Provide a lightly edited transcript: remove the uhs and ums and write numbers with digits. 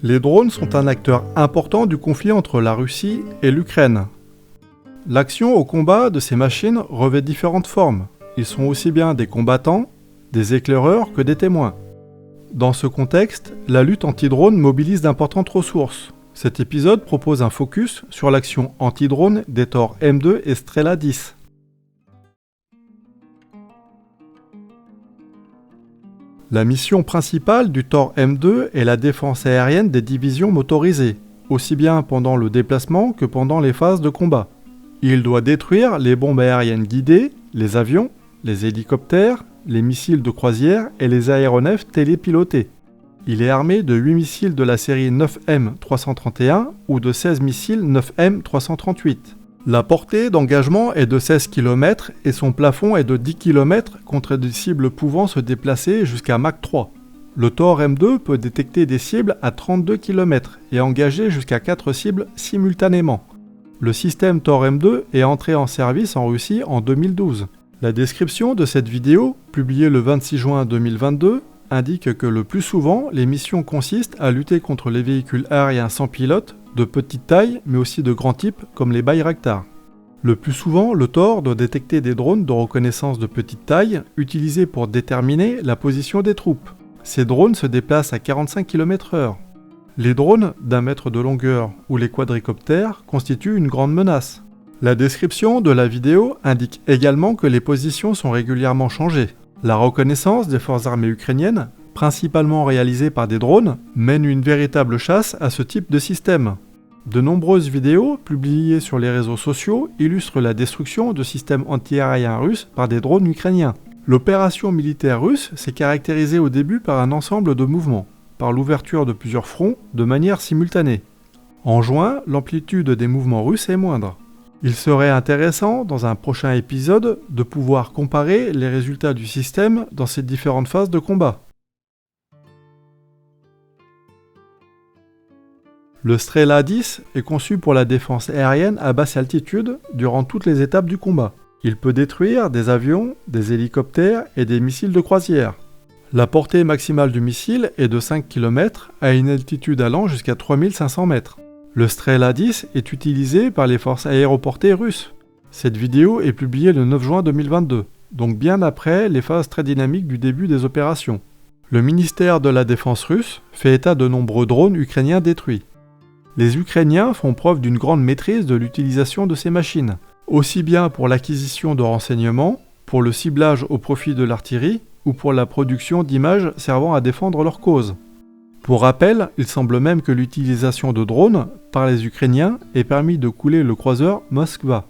Les drones sont un acteur important du conflit entre la Russie et l'Ukraine. L'action au combat de ces machines revêt différentes formes. Ils sont aussi bien des combattants, des éclaireurs que des témoins. Dans ce contexte, la lutte anti-drone mobilise d'importantes ressources. Cet épisode propose un focus sur l'action anti-drone des Thor M2 et Strela 10. La mission principale du Thor M2 est la défense aérienne des divisions motorisées, aussi bien pendant le déplacement que pendant les phases de combat. Il doit détruire les bombes aériennes guidées, les avions, les hélicoptères, les missiles de croisière et les aéronefs télépilotés. Il est armé de 8 missiles de la série 9M331 ou de 16 missiles 9M338. La portée d'engagement est de 16 km et son plafond est de 10 km contre des cibles pouvant se déplacer jusqu'à Mach 3. Le Thor M2 peut détecter des cibles à 32 km et engager jusqu'à 4 cibles simultanément. Le système Thor M2 est entré en service en Russie en 2012. La description de cette vidéo, publiée le 26 juin 2022, indique que le plus souvent, les missions consistent à lutter contre les véhicules aériens sans pilote, de petite taille mais aussi de grand type comme les Bayraktar. Le plus souvent, le Thor doit détecter des drones de reconnaissance de petite taille utilisés pour déterminer la position des troupes. Ces drones se déplacent à 45 km/h. Les drones d'1 mètre de longueur ou les quadricoptères constituent une grande menace. La description de la vidéo indique également que les positions sont régulièrement changées. La reconnaissance des forces armées ukrainiennes, principalement réalisée par des drones, mène une véritable chasse à ce type de système. De nombreuses vidéos publiées sur les réseaux sociaux illustrent la destruction de systèmes anti-aériens russes par des drones ukrainiens. L'opération militaire russe s'est caractérisée au début par un ensemble de mouvements, par l'ouverture de plusieurs fronts de manière simultanée. En juin, l'amplitude des mouvements russes est moindre. Il serait intéressant, dans un prochain épisode, de pouvoir comparer les résultats du système dans ces différentes phases de combat. Le Strela 10 est conçu pour la défense aérienne à basse altitude durant toutes les étapes du combat. Il peut détruire des avions, des hélicoptères et des missiles de croisière. La portée maximale du missile est de 5 km à une altitude allant jusqu'à 3500 mètres. Le Strela 10 est utilisé par les forces aéroportées russes. Cette vidéo est publiée le 9 juin 2022, donc bien après les phases très dynamiques du début des opérations. Le ministère de la Défense russe fait état de nombreux drones ukrainiens détruits. Les Ukrainiens font preuve d'une grande maîtrise de l'utilisation de ces machines, aussi bien pour l'acquisition de renseignements, pour le ciblage au profit de l'artillerie ou pour la production d'images servant à défendre leur cause. Pour rappel, il semble même que l'utilisation de drones par les Ukrainiens ait permis de couler le croiseur Moskva.